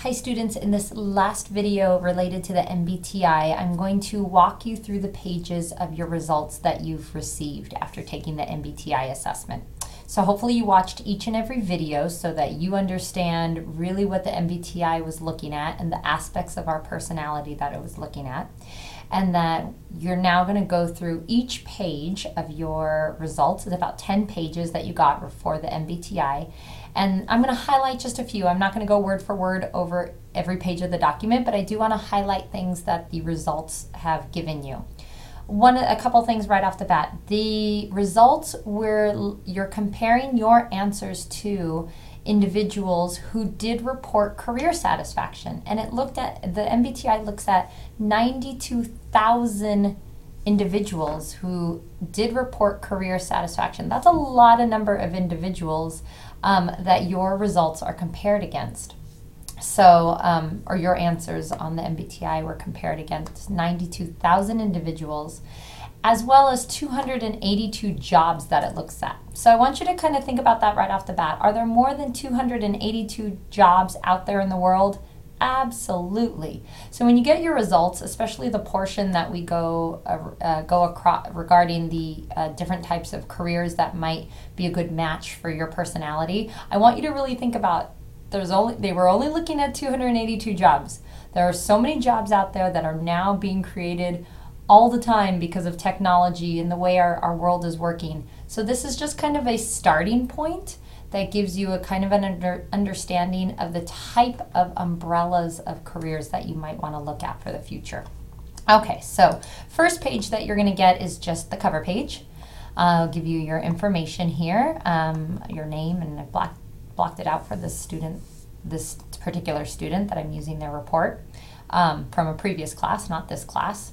Hi students, in this last video related to the MBTI, I'm going to walk you through the pages of your results that you've received after taking the MBTI assessment. So hopefully you watched each and every video so that you understand really what the MBTI was looking at and the aspects of our personality that it was looking at. And that you're now going to go through each page of your results. It's about 10 pages that you got for the MBTI. And I'm going to highlight just a few. I'm not going to go word for word over every page of the document, but I do want to highlight things that the results have given you. A couple things right off the bat. The results where you're comparing your answers to individuals who did report career satisfaction. And the MBTI looks at 92,000 individuals who did report career satisfaction. That's a lot of number of individuals that your results are compared against. So, or your answers on the MBTI were compared against 92,000 individuals, as well as 282 jobs that it looks at. So I want you to kind of think about that right off the bat. Are there more than 282 jobs out there in the world? Absolutely. So when you get your results, especially the portion that we go across regarding the different types of careers that might be a good match for your personality, I want you to really think about they were only looking at 282 jobs. There are so many jobs out there that are now being created all the time because of technology and the way our world is working. So this is just kind of a starting point that gives you a kind of an understanding of the type of umbrellas of careers that you might want to look at for the future. Okay, so first page that you're going to get is just the cover page. I'll give you your information here, your name, and I blocked it out for this particular student that I'm using their report from a previous class, not this class.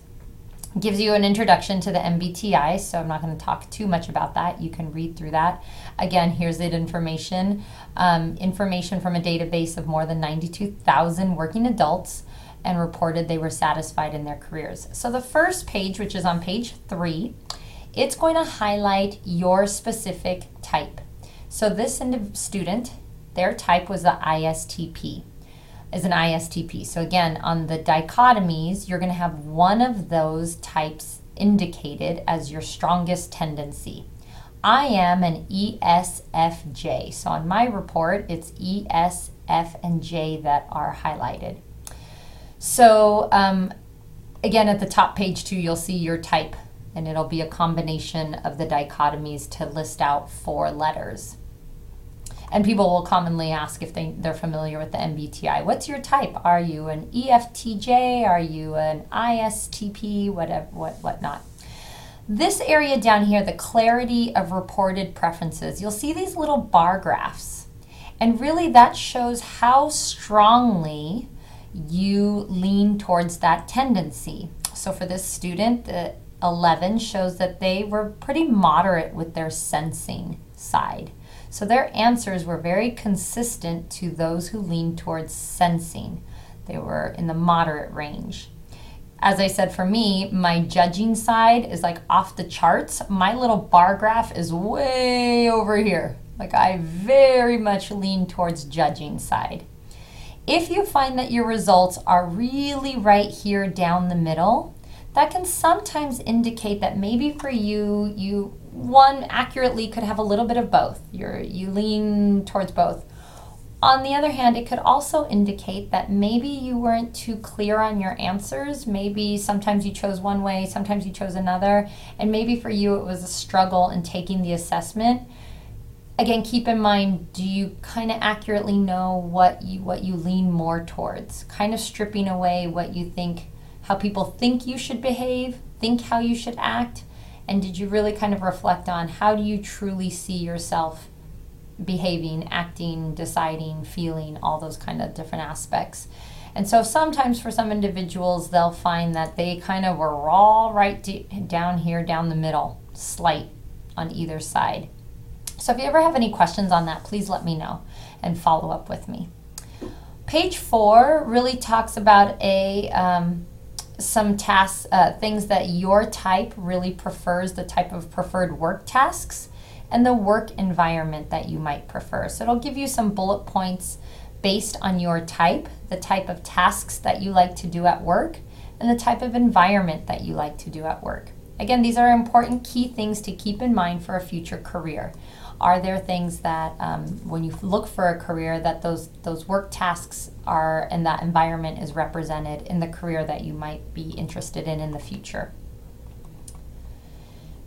Gives you an introduction to the MBTI, so I'm not going to talk too much about that. You can read through that. Again, here's the information from a database of more than 92,000 working adults, and reported they were satisfied in their careers. So the first page, which is on page 3, it's going to highlight your specific type. So this student, their type was the ISTP. Is an ISTP. So again, on the dichotomies, you're going to have one of those types indicated as your strongest tendency. I am an ESFJ. So on my report, it's E, S, F, and J that are highlighted. So again, at the top page 2, you'll see your type, and it'll be a combination of the dichotomies to list out 4 letters. And people will commonly ask if they're familiar with the MBTI. What's your type? Are you an EFTJ? Are you an ISTP? Whatnot. This area down here, the clarity of reported preferences, you'll see these little bar graphs. And really that shows how strongly you lean towards that tendency. So for this student, the 11 shows that they were pretty moderate with their sensing side. So their answers were very consistent to those who leaned towards sensing. They were in the moderate range. As I said, for me, my judging side is like off the charts. My little bar graph is way over here. Like I very much lean towards judging side. If you find that your results are really right here down the middle, that can sometimes indicate that maybe for you one accurately could have a little bit of both. You lean towards both. On the other hand, it could also indicate that maybe you weren't too clear on your answers. Maybe sometimes you chose one way, sometimes you chose another, and maybe for you it was a struggle in taking the assessment. Again, keep in mind, do you kind of accurately know what you lean more towards? Kind of stripping away what you think, how people think you should behave, think how you should act, and did you really kind of reflect on how do you truly see yourself behaving, acting, deciding, feeling, all those kind of different aspects. And so sometimes for some individuals, they'll find that they kind of were all right down here, down the middle, slight on either side. So if you ever have any questions on that, please let me know and follow up with me. Page 4 really talks about some tasks, things that your type really prefers, the type of preferred work tasks, and the work environment that you might prefer. So it'll give you some bullet points based on your type, the type of tasks that you like to do at work, and the type of environment that you like to do at work. Again, these are important key things to keep in mind for a future career. Are there things that when you look for a career that those work tasks are and that environment is represented in the career that you might be interested in the future?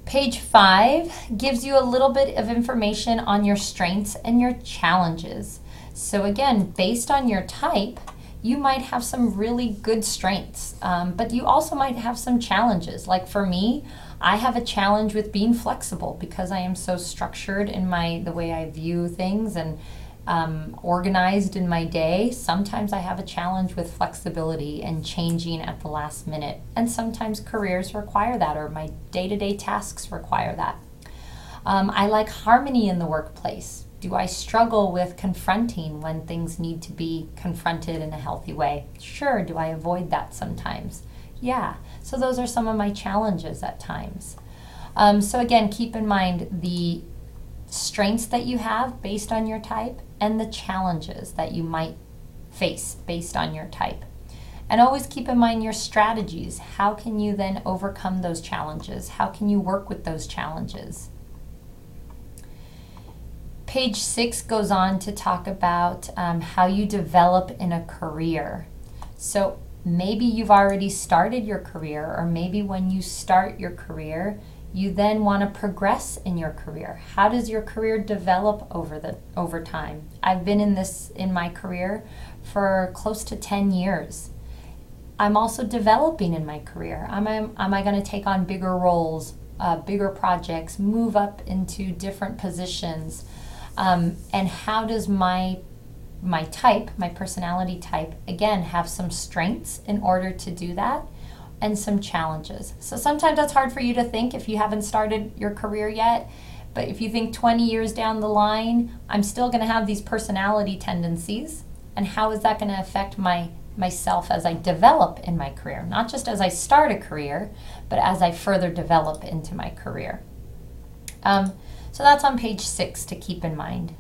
Page 5 gives you a little bit of information on your strengths and your challenges. So again, based on your type, you might have some really good strengths, but you also might have some challenges. Like for me, I have a challenge with being flexible because I am so structured in the way I view things and organized in my day. Sometimes I have a challenge with flexibility and changing at the last minute. And sometimes careers require that, or my day-to-day tasks require that. I like harmony in the workplace. Do I struggle with confronting when things need to be confronted in a healthy way? Sure. Do I avoid that sometimes? Yeah. So those are some of my challenges at times. So again, keep in mind the strengths that you have based on your type and the challenges that you might face based on your type. And always keep in mind your strategies. How can you then overcome those challenges? How can you work with those challenges? Page 6 goes on to talk about how you develop in a career. So maybe you've already started your career, or maybe when you start your career, you then want to progress in your career. How does your career develop over time? I've been in my career for close to 10 years. I'm also developing in my career. Am I going to take on bigger roles, bigger projects, move up into different positions? And how does my type, my personality type, again, have some strengths in order to do that, and some challenges. So sometimes that's hard for you to think if you haven't started your career yet, but if you think 20 years down the line, I'm still going to have these personality tendencies, and how is that going to affect myself as I develop in my career? Not just as I start a career, but as I further develop into my career. So that's on page 6 to keep in mind.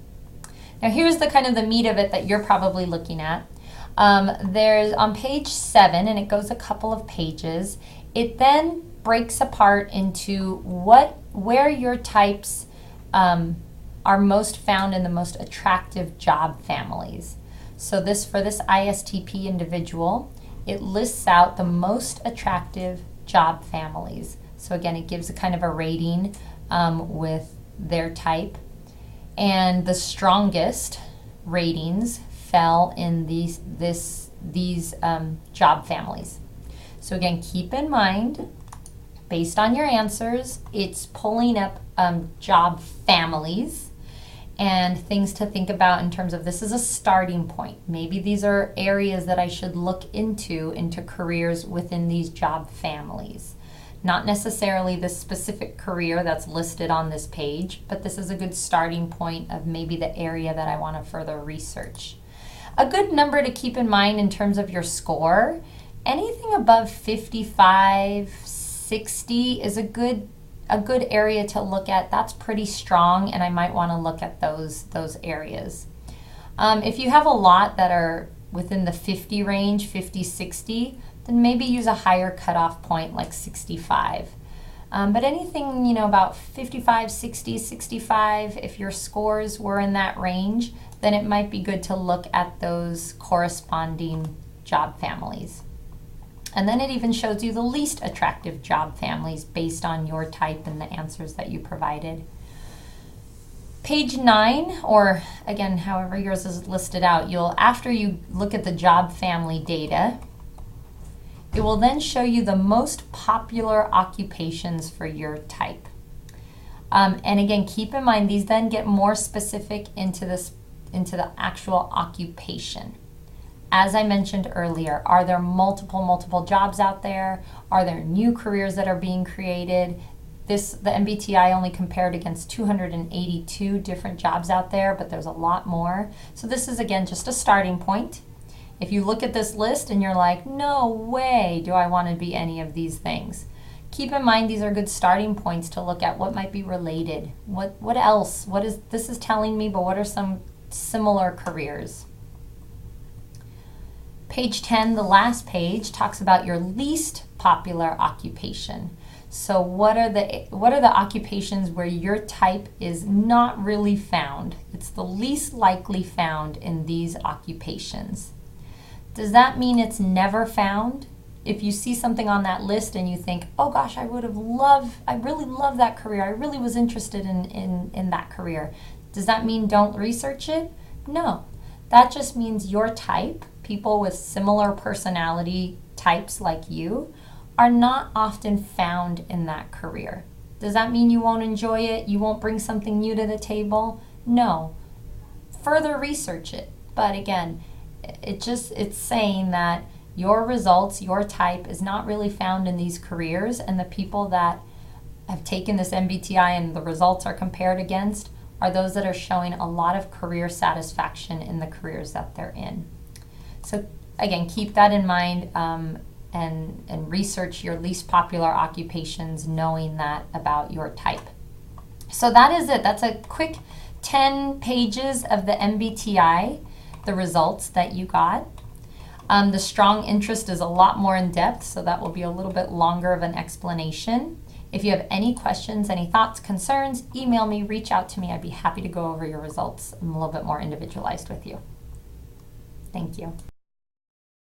Now here's the kind of the meat of it that you're probably looking at. There's on page 7, and it goes a couple of pages, it then breaks apart into where your types are most found in the most attractive job families. So for this ISTP individual, it lists out the most attractive job families. So again, it gives a kind of a rating with their type, and the strongest ratings fell in these job families. So again, keep in mind, based on your answers, it's pulling up job families and things to think about in terms of this is a starting point. Maybe these are areas that I should look into careers within these job families. Not necessarily the specific career that's listed on this page, but this is a good starting point of maybe the area that I want to further research. A good number to keep in mind in terms of your score, anything above 55, 60 is a good area to look at. That's pretty strong, and I might want to look at those areas. If you have a lot that are within the 50 range, 50, 60, then maybe use a higher cutoff point like 65. But anything, about 55, 60, 65, if your scores were in that range, then it might be good to look at those corresponding job families. And then it even shows you the least attractive job families based on your type and the answers that you provided. Page 9, or again, however yours is listed out, after you look at the job family data, it will then show you the most popular occupations for your type. And again, keep in mind, these then get more specific into the actual occupation. As I mentioned earlier, are there multiple jobs out there? Are there new careers that are being created? The MBTI only compared against 282 different jobs out there, but there's a lot more. So this is, again, just a starting point. If you look at this list and you're like, no way do I want to be any of these things, keep in mind these are good starting points to look at what might be related. What else? This is telling me, but what are some similar careers? Page 10, the last page, talks about your least popular occupation. So what are the occupations where your type is not really found? It's the least likely found in these occupations. Does that mean it's never found? If you see something on that list and you think, oh gosh, I really love that career. I really was interested in that career. Does that mean don't research it? No. That just means your type, people with similar personality types like you, are not often found in that career. Does that mean you won't enjoy it? You won't bring something new to the table? No. Further research it. But again, it's saying that your results, your type is not really found in these careers, and the people that have taken this MBTI and the results are compared against are those that are showing a lot of career satisfaction in the careers that they're in. So again, keep that in mind and research your least popular occupations, knowing that about your type. So that is it. That's a quick 10 pages of the MBTI, the results that you got. The strong interest is a lot more in depth, so that will be a little bit longer of an explanation. If you have any questions, any thoughts, concerns, email me, reach out to me. I'd be happy to go over your results. I'm a little bit more individualized with you. Thank you.